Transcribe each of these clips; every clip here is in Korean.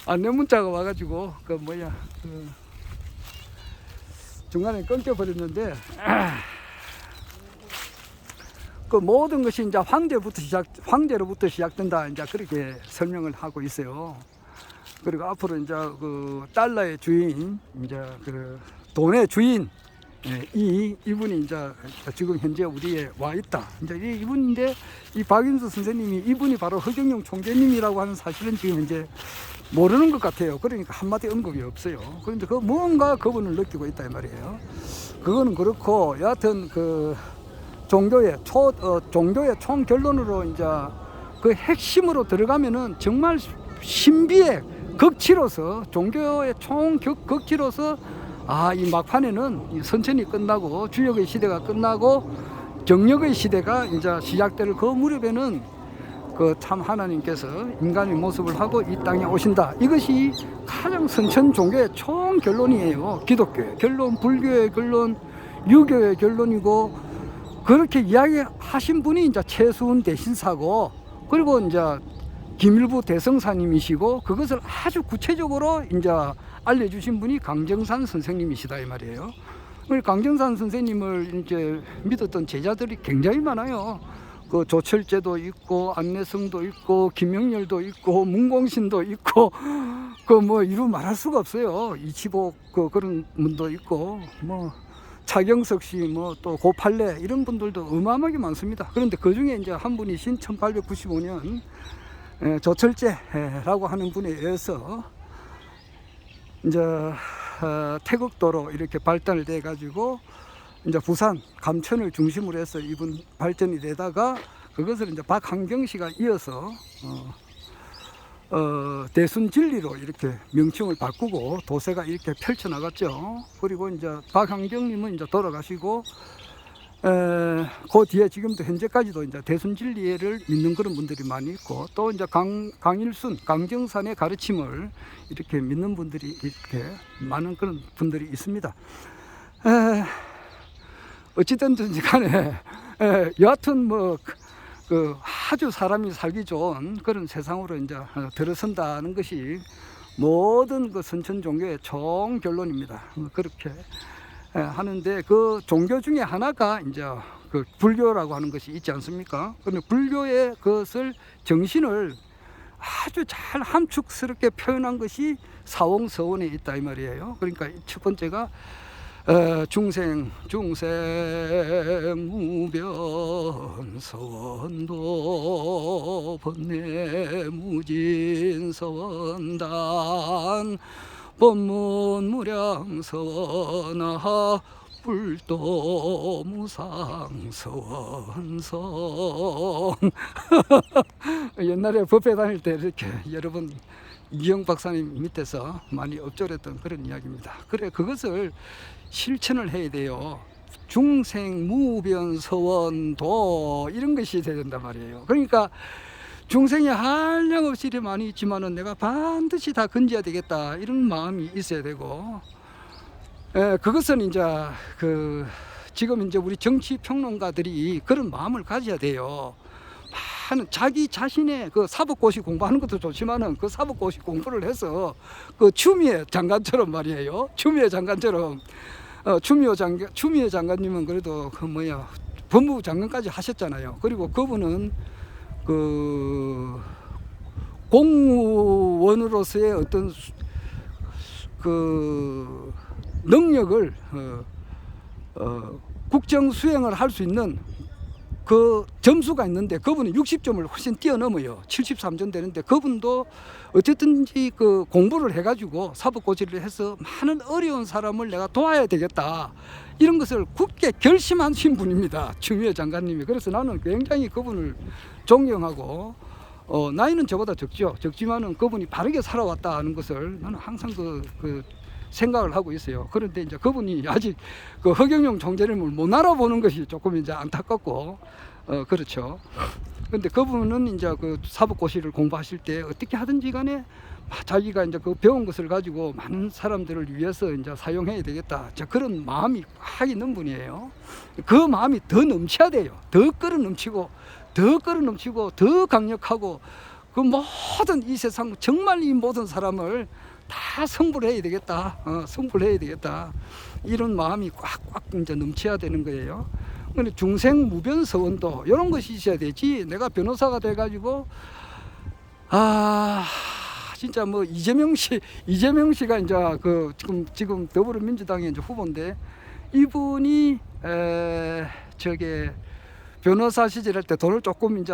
안내 문자가 와가지고 중간에 끊겨버렸는데 그 모든 것이 이제 황제로부터 시작된다 이제 그렇게 설명을 하고 있어요. 그리고 앞으로 이제 그 달러의 주인, 이제 그 돈의 주인, 이분이 이제 지금 현재 우리에 와 있다. 이제 이분인데 이 박인수 선생님이 이분이 바로 허경영 총재님이라고 하는 사실은 지금 현재 모르는 것 같아요. 그러니까 한마디 언급이 없어요. 그런데 그 뭔가 그분을 느끼고 있다 이 말이에요. 그거는 그렇고 여하튼 그 종교의 총 결론으로 이제 그 핵심으로 들어가면은 정말 신비의 극치로서 종교의 총 극치로서 이 막판에는 선천이 끝나고 주역의 시대가 끝나고 정력의 시대가 이제 시작될 그 무렵에는 그 참 하나님께서 인간의 모습을 하고 이 땅에 오신다. 이것이 가장 선천 종교의 총 결론이에요. 기독교의 결론, 불교의 결론, 유교의 결론이고 그렇게 이야기하신 분이 이제 최수훈 대신사고 그리고 이제 김일부 대성사님이시고 그것을 아주 구체적으로 이제 알려주신 분이 강정산 선생님이시다 이 말이에요. 강정산 선생님을 이제 믿었던 제자들이 굉장히 많아요. 그 조철제도 있고 안내성도 있고 김영렬도 있고 문공신도 있고 그 뭐 이루 말할 수가 없어요. 이치복 그런 분도 있고 뭐 차경석 씨 뭐 또 고팔레 이런 분들도 어마어마하게 많습니다. 그런데 그 중에 이제 한 분이신 1895년 조철제라고 하는 분에 의해서 이제 태극도로 이렇게 발달을 돼 가지고 이제 부산 감천을 중심으로 해서 이분 발전이 되다가 그것을 이제 박한경 씨가 이어서 대순진리로 이렇게 명칭을 바꾸고 도세가 이렇게 펼쳐 나갔죠. 그리고 이제 박한경님은 이제 돌아가시고 그 뒤에 지금도 현재까지도 이제 대순진리를 믿는 그런 분들이 많이 있고 또 이제 강일순, 강정산의 가르침을 이렇게 믿는 분들이 이렇게 많은 그런 분들이 있습니다. 어찌됐든지 간에 여하튼 뭐 그 아주 사람이 살기 좋은 그런 세상으로 이제 들어선다는 것이 모든 그 선천 종교의 총 결론입니다. 그렇게 하는데 그 종교 중에 하나가 이제 그 불교라고 하는 것이 있지 않습니까? 그런데 불교의 그것을 정신을 아주 잘 함축스럽게 표현한 것이 사홍서원에 있다 이 말이에요. 그러니까 첫 번째가 중생 무변 서원도 번뇌 무진 서원단 법문 무량 서원하 불도 무상 서원성 옛날에 법회 다닐 때 이렇게 여러분 이영 박사님 밑에서 많이 엎조렸던 그런 이야기입니다. 그래 그것을 실천을 해야 돼요. 중생무변서원도 이런 것이 돼야 된단 말이에요. 그러니까 중생이 한량없이 많이 있지만은 내가 반드시 다 건져야 되겠다 이런 마음이 있어야 되고 그것은 이제 지금 이제 우리 정치 평론가들이 그런 마음을 가져야 돼요. 자기 자신의 그 사법고시 공부하는 것도 좋지만은 그 사법고시 공부를 해서 그 추미애 장관처럼 말이에요. 추미애 장관처럼 추미애 장관님은 그래도 법무부 장관까지 하셨잖아요. 그리고 그분은 그 공무원으로서의 어떤 그 능력을 국정 수행을 할 수 있는 그 점수가 있는데 그분은 60점을 훨씬 뛰어넘어요. 73점 되는데 그분도 어쨌든지 그 공부를 해가지고 사법고시를 해서 많은 어려운 사람을 내가 도와야 되겠다 이런 것을 굳게 결심하신 분입니다. 추미애 장관님이. 그래서 나는 굉장히 그분을 존경하고 나이는 저보다 적지만은 그분이 바르게 살아왔다 하는 것을 나는 항상 그 생각을 하고 있어요. 그런데 이제 그분이 아직 그 허경영 총재님을 못 알아보는 것이 조금 이제 안타깝고, 그렇죠. 근데 그분은 이제 그 사법고시를 공부하실 때 어떻게 하든지 간에 자기가 이제 그 배운 것을 가지고 많은 사람들을 위해서 이제 사용해야 되겠다. 그런 마음이 확 있는 분이에요. 그 마음이 더 넘쳐야 돼요. 더 끌어 넘치고, 더 강력하고, 그 모든 이 세상 정말 이 모든 사람을 다 성불 해야 되겠다. 성불 해야 되겠다. 이런 마음이 꽉꽉 이제 넘쳐야 되는 거예요. 근데 중생무변서원도 이런 것이 있어야 되지. 내가 변호사가 돼가지고 진짜 뭐 이재명 씨가 이제 그 지금 더불어민주당의 이제 후보인데 이분이 저게 변호사 시절할 때 돈을 조금은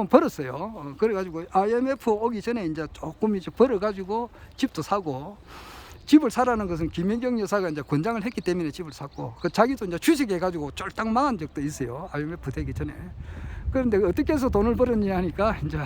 벌었어요. 그래가지고 IMF 오기 전에 이제 조금 이제 벌어가지고 집도 사고, 집을 사라는 것은 김연경 여사가 이제 권장을 했기 때문에 집을 샀고, 그 자기도 이제 주식해가지고 쫄딱 망한 적도 있어요. IMF 되기 전에. 그런데 어떻게 해서 돈을 벌었냐 하니까 이제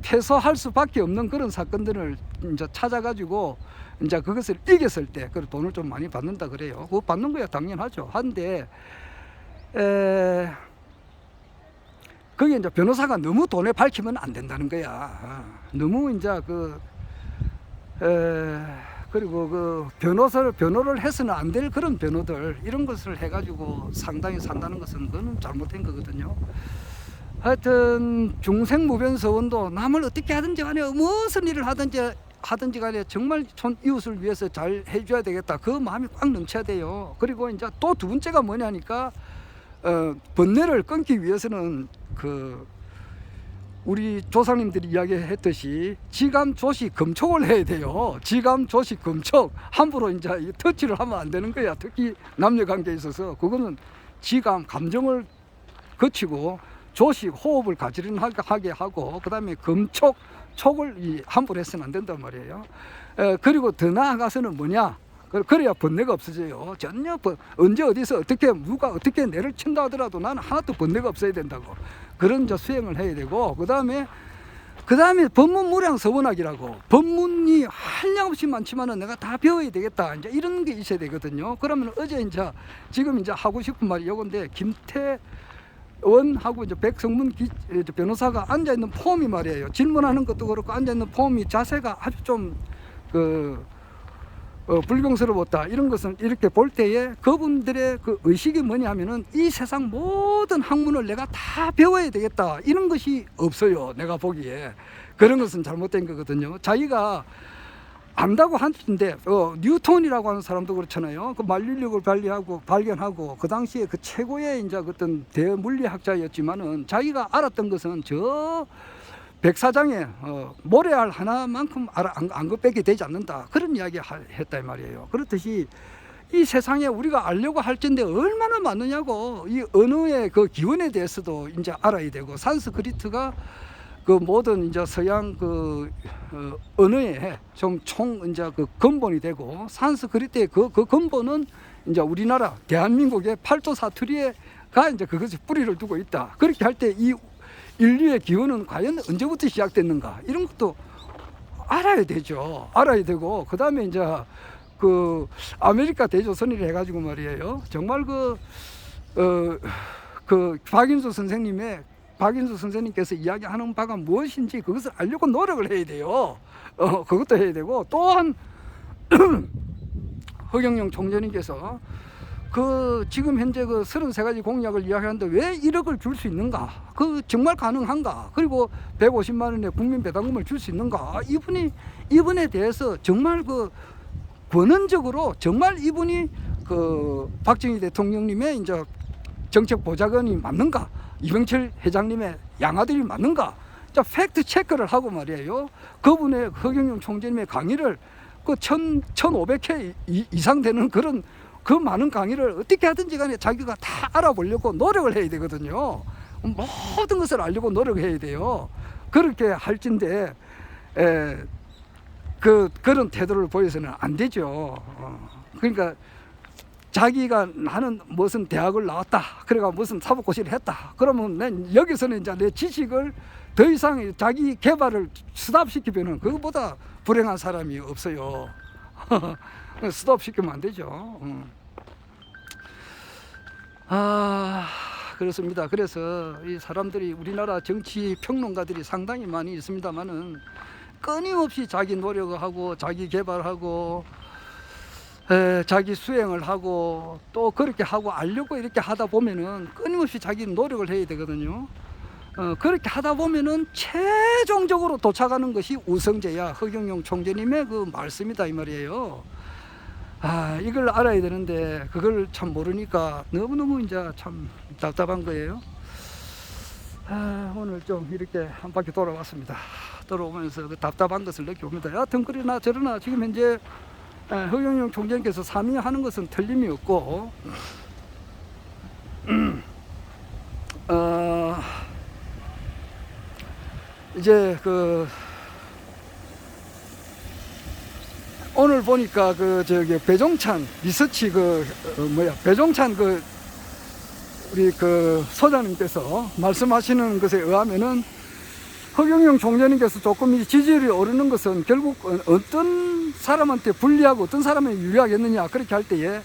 패소할 수밖에 없는 그런 사건들을 이제 찾아가지고 이제 그것을 이겼을 때 그 돈을 좀 많이 받는다 그래요. 그거 받는 거야 당연하죠. 한데 그게 이제 변호사가 너무 돈에 밝히면 안 된다는 거야. 너무 이제 그리고 그 변호를 해서는 안 될 그런 변호들 이런 것을 해가지고 상당히 산다는 것은 그거는 잘못된 거거든요. 하여튼 중생무변서원도 남을 어떻게 하든지 간에 무슨 일을 하든지 간에 정말 이웃을 위해서 잘 해줘야 되겠다. 그 마음이 꽉 넘쳐야 돼요. 그리고 이제 또 두 번째가 뭐냐니까 번뇌를 끊기 위해서는 우리 조상님들이 이야기했듯이 지감, 조시, 금촉을 해야 돼요. 지감, 조시, 금촉. 함부로 이제 터치를 하면 안 되는 거야. 특히 남녀 관계에 있어서. 그거는 지감, 감정을 거치고, 조시, 호흡을 가지런하게 하고, 그 다음에 금촉, 촉을 함부로 해서는 안 된단 말이에요. 그리고 더 나아가서는 뭐냐? 그래야 번뇌가 없어져요. 전혀 언제 어디서 누가 어떻게 내를 친다 하더라도 나는 하나도 번뇌가 없어야 된다고. 그런 수행을 해야 되고, 그 다음에 법문무량서원학이라고, 법문이 한량없이 많지만은 내가 다 배워야 되겠다. 이제 이런 게 있어야 되거든요. 그러면 지금 이제 하고 싶은 말이 요건데, 김태원하고 이제 백성문 변호사가 앉아있는 폼이 말이에요. 질문하는 것도 그렇고 앉아있는 폼이 자세가 아주 좀 불경스러웠다. 이런 것은 이렇게 볼 때에 그분들의 그 의식이 뭐냐 하면은 이 세상 모든 학문을 내가 다 배워야 되겠다. 이런 것이 없어요. 내가 보기에. 그런 것은 잘못된 거거든요. 자기가 안다고 하는데, 뉴턴이라고 하는 사람도 그렇잖아요. 그 만류력을 발견하고, 그 당시에 그 최고의 이제 어떤 대물리학자였지만은 자기가 알았던 것은 저 백사장에 모래알 하나만큼 안 곱빼기 되지 않는다. 그런 이야기 했다 이 말이에요. 그렇듯이 이 세상에 우리가 알려고 할 텐데 얼마나 많으냐고. 이 언어의 그 기원에 대해서도 이제 알아야 되고, 산스크리트가 그 모든 이제 서양 언어의 이제 그 근본이 되고, 산스크리트의 그 근본은 이제 우리나라 대한민국의 팔도 사투리가 이제 그것이 뿌리를 두고 있다. 그렇게 할 때 이 인류의 기원은 과연 언제부터 시작됐는가, 이런 것도 알아야 되죠. 알아야 되고, 그 다음에 이제 아메리카 대조선이라 해가지고 말이에요. 정말 박인수 선생님께서 이야기하는 바가 무엇인지 그것을 알려고 노력을 해야 돼요. 그것도 해야 되고, 또한 허경영 총재님께서 지금 현재 33가지 공약을 이야기하는데 왜 1억을 줄 수 있는가? 정말 가능한가? 그리고 150만 원의 국민 배당금을 줄 수 있는가? 이분에 대해서 정말 권원적으로 정말 이분이 박정희 대통령님의 이제 정책 보좌관이 맞는가? 이병철 회장님의 양아들이 맞는가? 자, 팩트 체크를 하고 말이에요. 그분의 허경영 총재님의 강의를 1,500회 이상 되는 그 많은 강의를 어떻게 하든지 간에 자기가 다 알아보려고 노력을 해야 되거든요. 모든 것을 알려고 노력해야 돼요. 그렇게 할진데 그런 태도를 보여서는 안 되죠. 그러니까 자기가 나는 무슨 대학을 나왔다, 그래가 무슨 사법고시를 했다, 그러면 난 여기서는 이제 내 지식을 더 이상 자기 개발을 스탑시키면은 그거보다 불행한 사람이 없어요. 스톱시키면 안 되죠. 그렇습니다. 그래서 이 사람들이, 우리나라 정치 평론가들이 상당히 많이 있습니다만은 끊임없이 자기 노력을 하고 자기 개발하고 자기 수행을 하고 또 그렇게 하고 알려고 이렇게 하다 보면은 끊임없이 자기 노력을 해야 되거든요. 그렇게 하다 보면은 최종적으로 도착하는 것이 우성재야 허경영 총재님의 그 말씀이다 이 말이에요. 이걸 알아야 되는데 그걸 참 모르니까 너무너무 이제 참 답답한 거예요. 오늘 좀 이렇게 한 바퀴 돌아왔습니다. 돌아오면서 그 답답한 것을 느껴봅니다. 여하튼 그러나 저러나 지금 현재 허경영 총재님께서 사명하는 것은 틀림이 없고 이제 그 오늘 보니까 그 저기 배종찬 리서치 배종찬 우리 그 소장님께서 말씀하시는 것에 의하면은 허경영 총재님께서 조금 이 지지율이 오르는 것은 결국 어떤 사람한테 불리하고 어떤 사람에 유리하겠느냐 그렇게 할 때에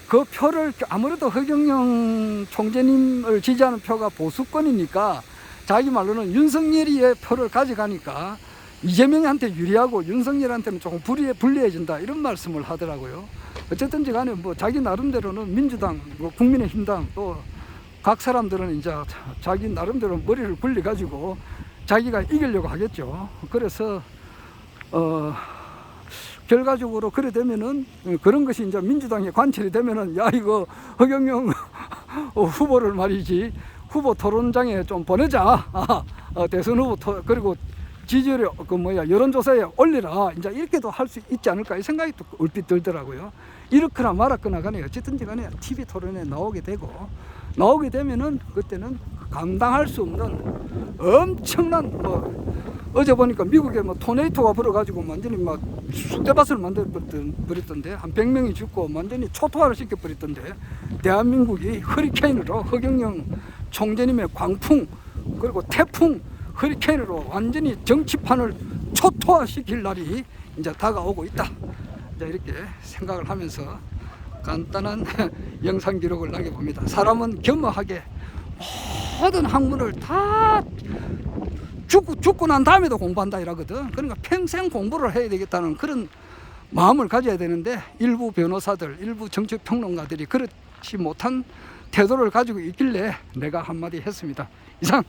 그 표를 아무래도 허경영 총재님을 지지하는 표가 보수권이니까 자기 말로는 윤석열이의 표를 가져가니까 이재명한테 유리하고 윤석열한테는 조금 불리해진다 이런 말씀을 하더라고요. 어쨌든지 간에 뭐 자기 나름대로는 민주당, 국민의힘당 또 각 사람들은 이제 자기 나름대로 머리를 굴려 가지고 자기가 이기려고 하겠죠. 그래서 결과적으로 그래 되면은 그런 것이 이제 민주당에 관철이 되면은 야 이거 허경영 후보를 말이지 후보 토론장에 좀 보내자. 대선 후보 그리고 지지율 여론조사에 올리라. 이제 이렇게도 할 수 있지 않을까 이 생각이 또 얼핏 들더라고요. 이렇거나 말았거나 간에 어쨌든지 간에 TV 토론에 나오게 되면은 그때는 감당할 수 없는 엄청난 어제 보니까 미국에 토네이토가 불어가지고 완전히 막 쑥대밭을 만들어 버렸던데 한 100명이 죽고 완전히 초토화를 시켜버렸던데 대한민국이 허리케인으로 허경영 총재님의 광풍 그리고 태풍 허리케인으로 완전히 정치판을 초토화시킬 날이 이제 다가오고 있다. 이제 이렇게 생각을 하면서 간단한 영상 기록을 남겨봅니다. 사람은 겸허하게 모든 학문을 다 죽고 난 다음에도 공부한다 이러거든. 그러니까 평생 공부를 해야 되겠다는 그런 마음을 가져야 되는데 일부 변호사들, 일부 정치평론가들이 그렇지 못한 태도를 가지고 있길래 내가 한마디 했습니다. 이상